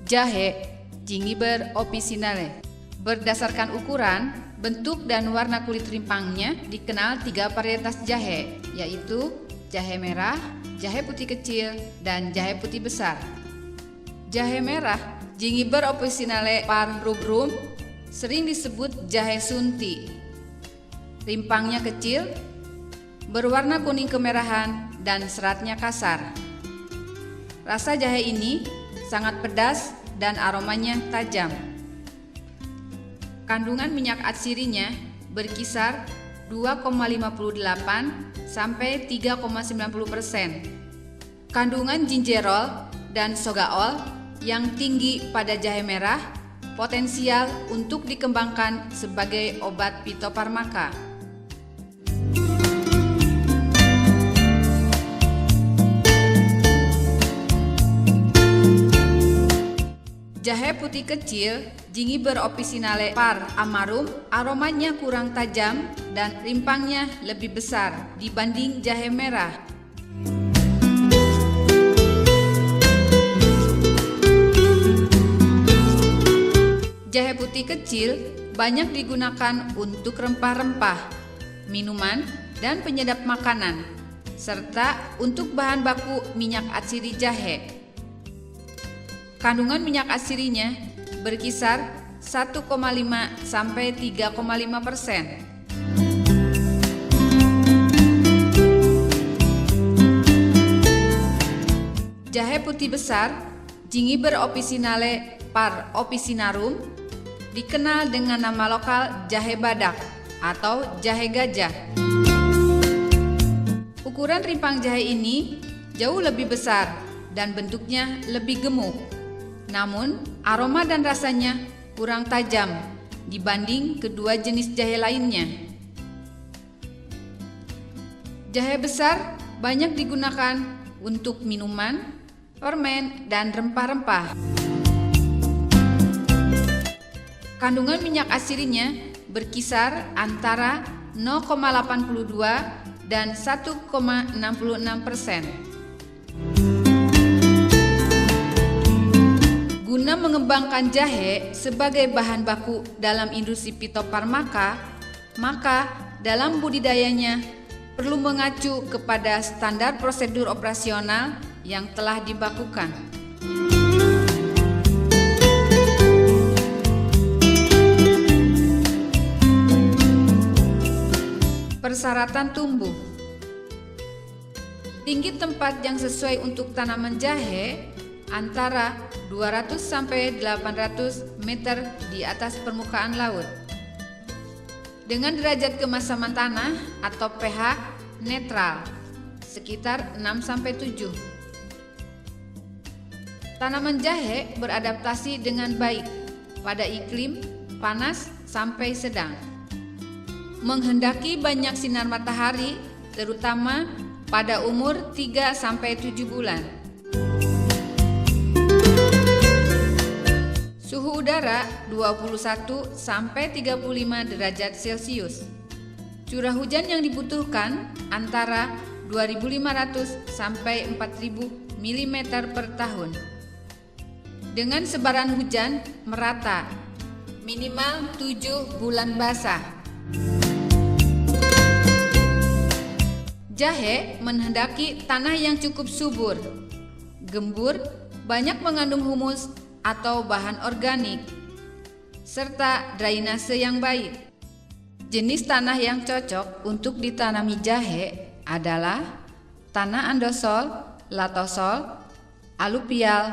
Jahe Gingiber officinale. Berdasarkan ukuran, bentuk dan warna kulit rimpangnya dikenal 3 varietas jahe, yaitu jahe merah, jahe putih kecil, dan jahe putih besar. Jahe merah Gingiber officinale par rubrum sering disebut jahe sunti. Rimpangnya kecil, berwarna kuning kemerahan, dan seratnya kasar. Rasa jahe ini sangat pedas dan aromanya tajam. Kandungan minyak atsirinya berkisar 2,58 sampai 3,90%. Kandungan gingerol dan sogaol yang tinggi pada jahe merah potensial untuk dikembangkan sebagai obat fitofarmaka. Jahe putih kecil Gingiber officinale par amarum aromanya kurang tajam dan rimpangnya lebih besar dibanding jahe merah. Jahe putih kecil banyak digunakan untuk rempah-rempah, minuman, dan penyedap makanan, serta untuk bahan baku minyak atsiri jahe. Kandungan minyak atsirinya berkisar 1,5 sampai 3,5%. Jahe putih besar Gingiber officinale par officinarum dikenal dengan nama lokal jahe badak atau jahe gajah. Ukuran rimpang jahe ini jauh lebih besar dan bentuknya lebih gemuk. Namun, aroma dan rasanya kurang tajam dibanding kedua jenis jahe lainnya. Jahe besar banyak digunakan untuk minuman, permen, dan rempah-rempah. Kandungan minyak atsirinya berkisar antara 0,82 dan 1,66%. Guna mengembangkan jahe sebagai bahan baku dalam industri fitofarmaka, maka dalam budidayanya perlu mengacu kepada standar prosedur operasional yang telah dibakukan. Persyaratan tumbuh. Tinggi tempat yang sesuai untuk tanaman jahe antara 200 sampai 800 meter di atas permukaan laut. Dengan derajat kemasaman tanah atau pH netral sekitar 6 sampai 7. Tanaman jahe beradaptasi dengan baik pada iklim panas sampai sedang. Menghendaki banyak sinar matahari terutama pada umur 3 sampai 7 bulan. Suhu udara 21 sampai 35 derajat Celcius. Curah hujan yang dibutuhkan antara 2.500 sampai 4.000 mm per tahun. Dengan sebaran hujan merata, minimal 7 bulan basah. Jahe menghendaki tanah yang cukup subur, gembur, banyak mengandung humus atau bahan organik, serta drainase yang baik. Jenis tanah yang cocok untuk ditanami jahe adalah tanah andosol, latosol, aluvial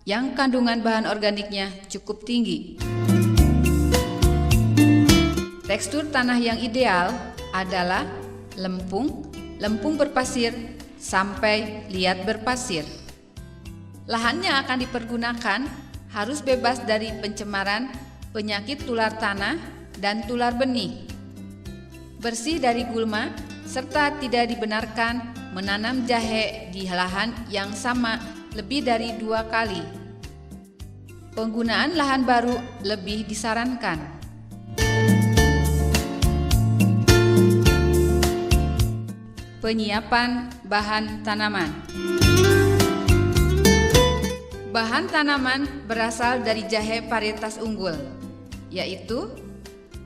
yang kandungan bahan organiknya cukup tinggi. Tekstur tanah yang ideal adalah lempung, lempung berpasir, sampai liat berpasir. Lahan yang akan dipergunakan harus bebas dari pencemaran, penyakit tular tanah, dan tular benih. Bersih dari gulma, serta tidak dibenarkan menanam jahe di lahan yang sama lebih dari 2 kali. Penggunaan lahan baru lebih disarankan. Penyiapan bahan tanaman. Bahan tanaman berasal dari jahe varietas unggul, yaitu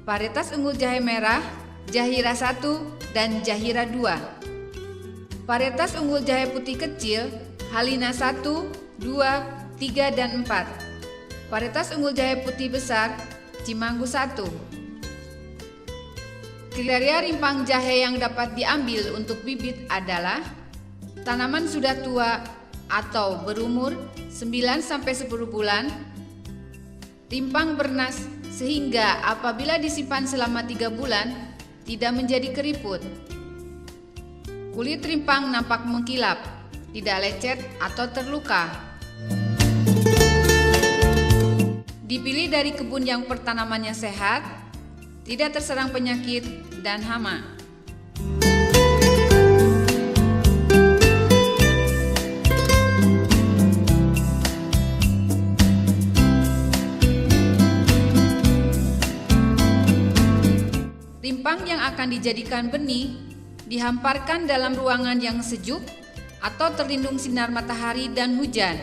varietas unggul jahe merah, Jahira 1 dan Jahira 2. Varietas unggul jahe putih kecil, Halina 1, 2, 3, dan 4. Varietas unggul jahe putih besar, Cimanggu 1. Kriteria rimpang jahe yang dapat diambil untuk bibit adalah tanaman sudah tua atau berumur 9-10 bulan, rimpang bernas sehingga apabila disimpan selama 3 bulan tidak menjadi keriput. Kulit rimpang nampak mengkilap, tidak lecet atau terluka. Dipilih dari kebun yang pertanamannya sehat, tidak terserang penyakit dan hama. Rimpang yang akan dijadikan benih dihamparkan dalam ruangan yang sejuk atau terlindung sinar matahari dan hujan.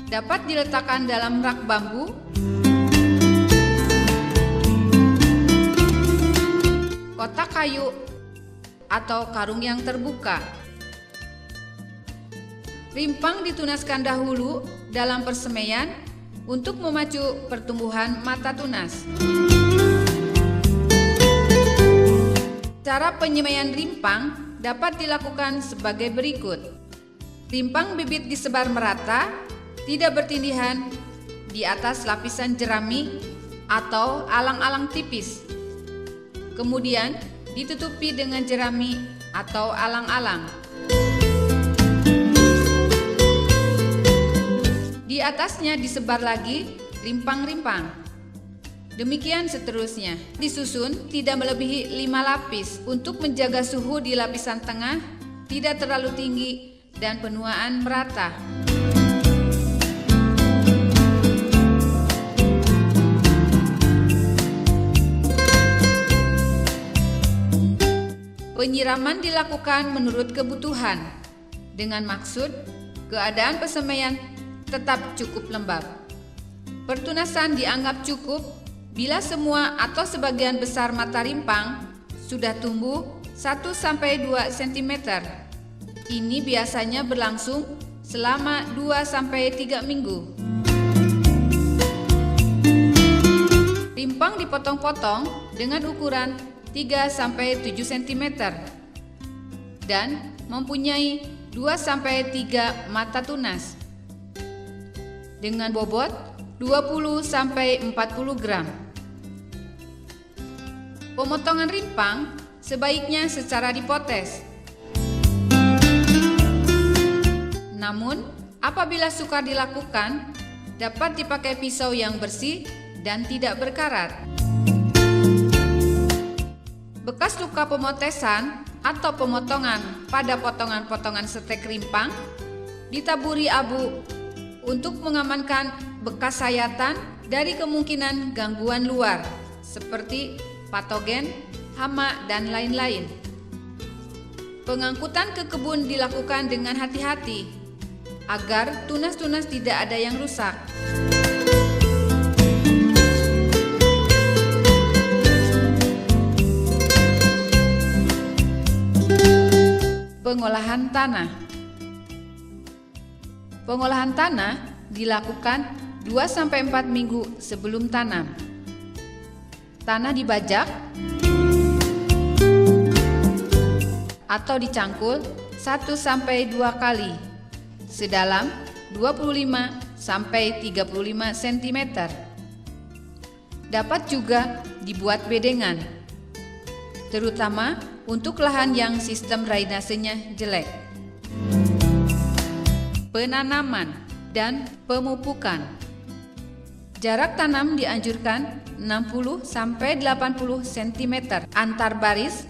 Dapat diletakkan dalam rak bambu, kotak kayu, atau karung yang terbuka. Rimpang ditunaskan dahulu dalam persemaian untuk memacu pertumbuhan mata tunas. Cara penyemaian rimpang dapat dilakukan sebagai berikut. Rimpang bibit disebar merata, tidak bertindihan di atas lapisan jerami atau alang-alang tipis. Kemudian ditutupi dengan jerami atau alang-alang. Di atasnya disebar lagi rimpang-rimpang. Demikian seterusnya. Disusun tidak melebihi 5 lapis untuk menjaga suhu di lapisan tengah tidak terlalu tinggi dan penuaan merata. Penyiraman dilakukan menurut kebutuhan dengan maksud keadaan persemaian tetap cukup lembab. Pertunasan dianggap cukup bila semua atau sebagian besar mata rimpang sudah tumbuh 1-2 cm. Ini biasanya berlangsung selama 2-3 minggu. Rimpang dipotong-potong dengan ukuran 3-7 cm dan mempunyai 2-3 mata tunas dengan bobot 20-40 gram. Pemotongan rimpang sebaiknya secara dipotes. Namun, apabila sukar dilakukan, dapat dipakai pisau yang bersih dan tidak berkarat. Bekas luka pemotesan atau pemotongan pada potongan-potongan setek rimpang ditaburi abu untuk mengamankan bekas sayatan dari kemungkinan gangguan luar seperti patogen, hama, dan lain-lain. Pengangkutan ke kebun dilakukan dengan hati-hati agar tunas-tunas tidak ada yang rusak. Pengolahan tanah. Pengolahan tanah dilakukan 2-4 minggu sebelum tanam. Tanah dibajak atau dicangkul 1-2 kali sedalam 25-35 cm. Dapat juga dibuat bedengan, terutama untuk lahan yang sistem drainasenya jelek. Penanaman dan pemupukan. Jarak tanam dianjurkan 60-80 cm antar baris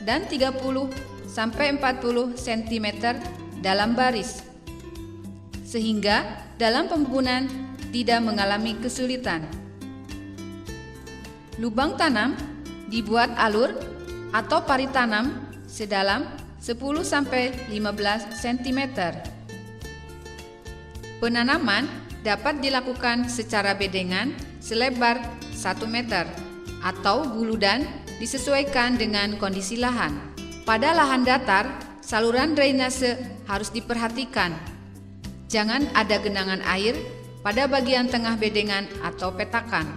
dan 30-40 cm dalam baris, sehingga dalam pembunan tidak mengalami kesulitan. Lubang tanam dibuat alur atau pari tanam sedalam 10-15 cm. Penanaman dapat dilakukan secara bedengan selebar 1 meter atau guludan disesuaikan dengan kondisi lahan. Pada lahan datar, saluran drainase harus diperhatikan. Jangan ada genangan air pada bagian tengah bedengan atau petakan.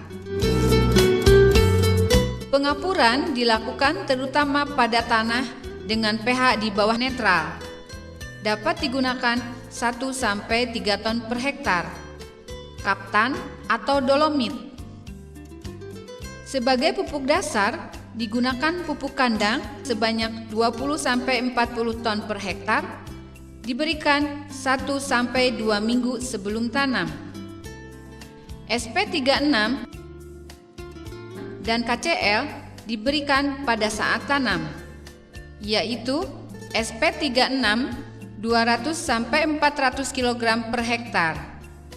Pengapuran dilakukan terutama pada tanah dengan pH di bawah netral. Dapat digunakan 1-3 ton per hektar. Kaptan atau dolomit. Sebagai pupuk dasar, digunakan pupuk kandang sebanyak 20-40 ton per hektar. Diberikan 1-2 minggu sebelum tanam. SP36 dan KCL diberikan pada saat tanam, yaitu SP36 200-400 kg per hektar,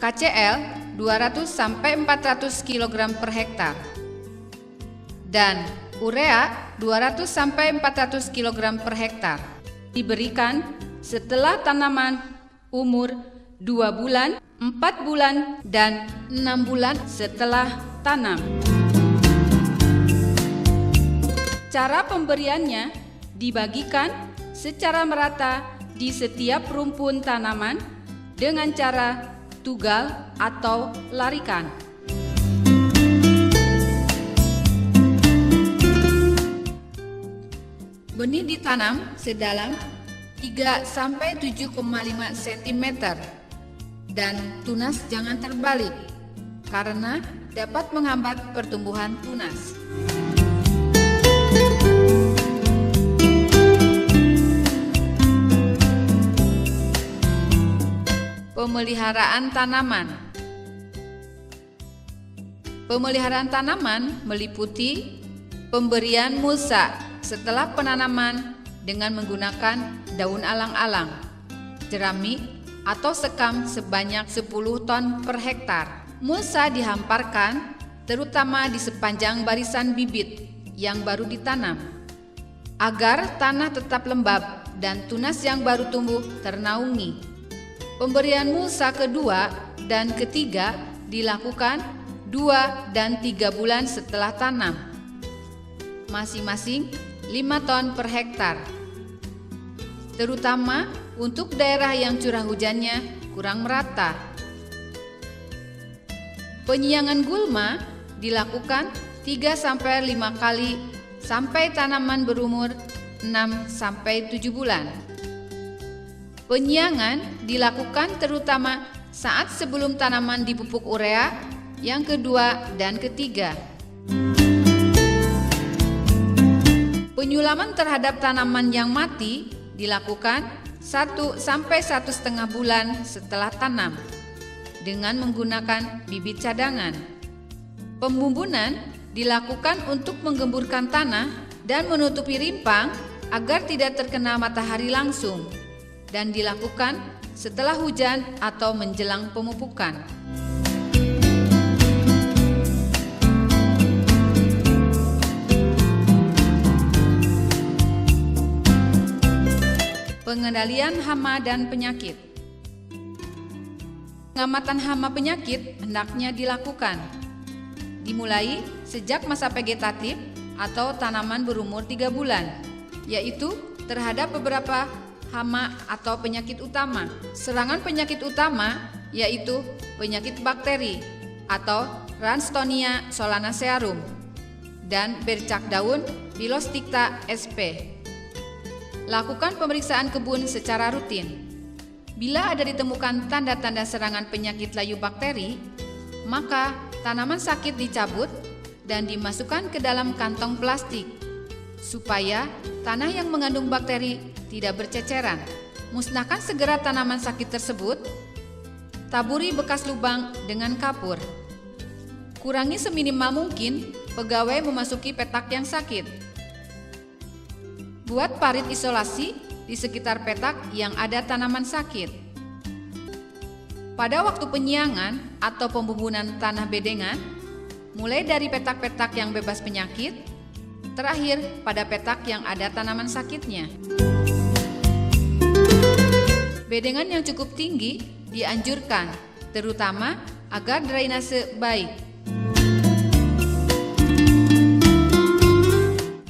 KCL 200-400 kg per hektar, dan urea 200-400 kg per hektar. Diberikan setelah tanaman umur 2 bulan, 4 bulan, dan 6 bulan setelah tanam. Cara pemberiannya dibagikan secara merata di setiap rumpun tanaman dengan cara tugal atau larikan. Benih ditanam sedalam 3-7,5 cm dan tunas jangan terbalik karena dapat menghambat pertumbuhan tunas. Pemeliharaan tanaman. Pemeliharaan tanaman meliputi pemberian mulsa setelah penanaman dengan menggunakan daun alang-alang, jerami atau sekam sebanyak 10 ton per hektar. Mulsa dihamparkan terutama di sepanjang barisan bibit yang baru ditanam agar tanah tetap lembab dan tunas yang baru tumbuh ternaungi. Pemberian mulsa kedua dan ketiga dilakukan 2 dan 3 bulan setelah tanam, masing-masing 5 ton per hektar, terutama untuk daerah yang curah hujannya kurang merata. Penyiangan gulma dilakukan 3-5 kali sampai tanaman berumur 6-7 bulan. Penyiangan dilakukan terutama saat sebelum tanaman dipupuk urea yang kedua dan ketiga. Penyulaman terhadap tanaman yang mati dilakukan 1-1,5 bulan setelah tanam dengan menggunakan bibit cadangan. Pembumbunan dilakukan untuk menggemburkan tanah dan menutupi rimpang agar tidak terkena matahari langsung, dan dilakukan setelah hujan atau menjelang pemupukan. Pengendalian hama dan penyakit. Pengamatan hama penyakit hendaknya dilakukan dimulai sejak masa vegetatif atau tanaman berumur 3 bulan, yaitu terhadap beberapa hama atau penyakit utama. Serangan penyakit utama yaitu penyakit bakteri atau Ralstonia solanacearum dan bercak daun Pilostigma sp. Lakukan pemeriksaan kebun secara rutin. Bila ada ditemukan tanda-tanda serangan penyakit layu bakteri, maka tanaman sakit dicabut dan dimasukkan ke dalam kantong plastik supaya tanah yang mengandung bakteri tidak berceceran. Musnahkan segera tanaman sakit tersebut. Taburi bekas lubang dengan kapur. Kurangi seminimal mungkin pegawai memasuki petak yang sakit. Buat parit isolasi di sekitar petak yang ada tanaman sakit. Pada waktu penyiangan atau pembumbunan tanah bedengan, mulai dari petak-petak yang bebas penyakit, terakhir pada petak yang ada tanaman sakitnya. Bedengan yang cukup tinggi dianjurkan, terutama agar drainase baik.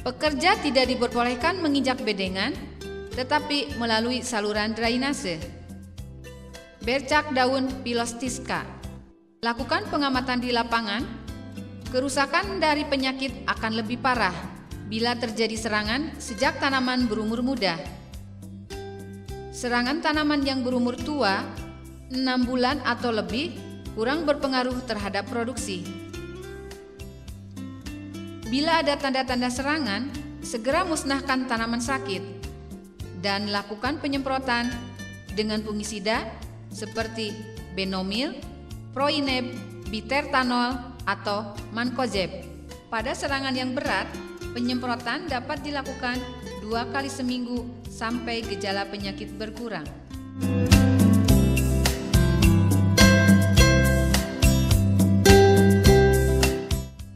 Pekerja tidak diperbolehkan menginjak bedengan, tetapi melalui saluran drainase. Bercak daun Pilostiska. Lakukan pengamatan di lapangan. Kerusakan dari penyakit akan lebih parah bila terjadi serangan sejak tanaman berumur muda. Serangan tanaman yang berumur tua, 6 bulan atau lebih, kurang berpengaruh terhadap produksi. Bila ada tanda-tanda serangan, segera musnahkan tanaman sakit dan lakukan penyemprotan dengan fungisida seperti Benomil, Proineb, Bitertanol, atau Mancozeb. Pada serangan yang berat, penyemprotan dapat dilakukan 2 kali seminggu sampai gejala penyakit berkurang.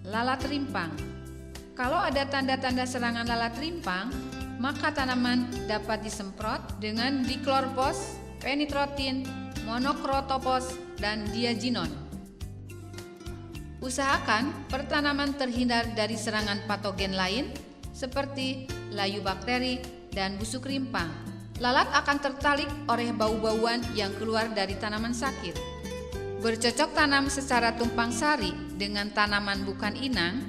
Lalat rimpang. Kalau ada tanda-tanda serangan lalat rimpang, maka tanaman dapat disemprot dengan diklorpos, penitrotin, monokrotopos, dan diazinon. Usahakan pertanaman terhindar dari serangan patogen lain seperti layu bakteri dan busuk rimpang. Lalat akan tertarik oleh bau-bauan yang keluar dari tanaman sakit. Bercocok tanam secara tumpang sari dengan tanaman bukan inang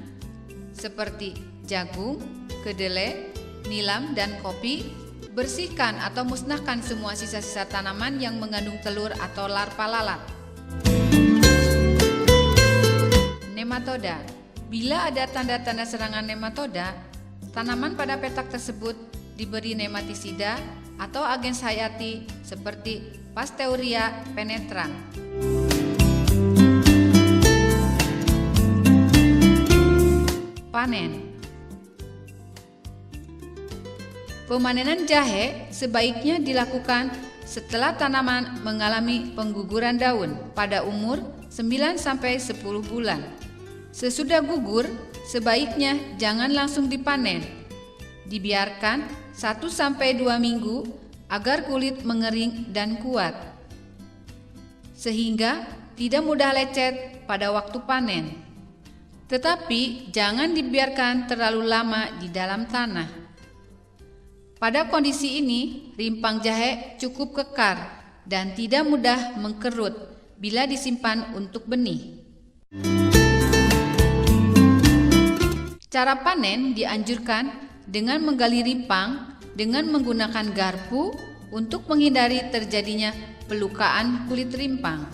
seperti jagung, kedelai, nilam, dan kopi. Bersihkan atau musnahkan semua sisa-sisa tanaman yang mengandung telur atau larva lalat. Nematoda. Bila ada tanda-tanda serangan nematoda, tanaman pada petak tersebut diberi nematisida atau agens hayati seperti Pasteuria penetrans. Panen. Pemanenan jahe sebaiknya dilakukan setelah tanaman mengalami pengguguran daun pada umur 9-10 bulan. Sesudah gugur, sebaiknya jangan langsung dipanen. Dibiarkan 1-2 minggu agar kulit mengering dan kuat, sehingga tidak mudah lecet pada waktu panen. Tetapi jangan dibiarkan terlalu lama di dalam tanah. Pada kondisi ini, rimpang jahe cukup kekar dan tidak mudah mengkerut bila disimpan untuk benih. Cara panen dianjurkan dengan menggali rimpang dengan menggunakan garpu untuk menghindari terjadinya pelukaan kulit rimpang.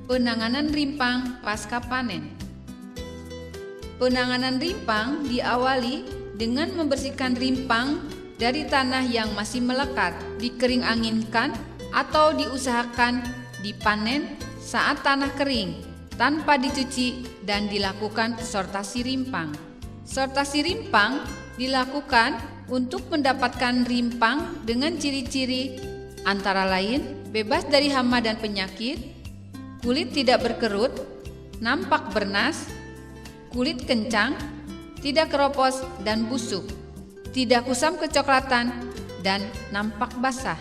Penanganan rimpang pasca panen. Penanganan rimpang diawali dengan membersihkan rimpang dari tanah yang masih melekat, dikering anginkan atau diusahakan dipanen saat tanah kering tanpa dicuci dan dilakukan sortasi rimpang. Sortasi rimpang dilakukan untuk mendapatkan rimpang dengan ciri-ciri antara lain bebas dari hama dan penyakit, kulit tidak berkerut, nampak bernas, kulit kencang, tidak keropos dan busuk, tidak kusam kecoklatan, dan nampak basah.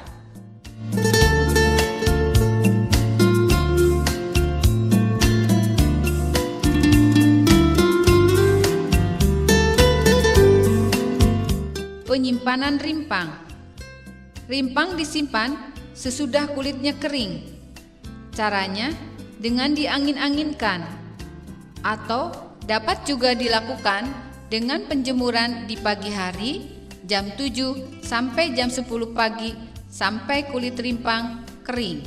Penyimpanan rimpang. Rimpang disimpan sesudah kulitnya kering. Caranya dengan diangin-anginkan atau dapat juga dilakukan dengan penjemuran di pagi hari jam 7 sampai jam 10 pagi sampai kulit rimpang kering.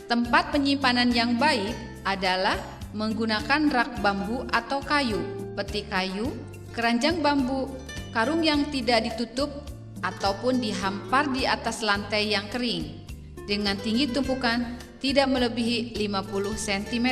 Tempat penyimpanan yang baik adalah menggunakan rak bambu atau kayu, peti kayu, keranjang bambu, karung yang tidak ditutup ataupun dihampar di atas lantai yang kering dengan tinggi tumpukan tidak melebihi 50 cm.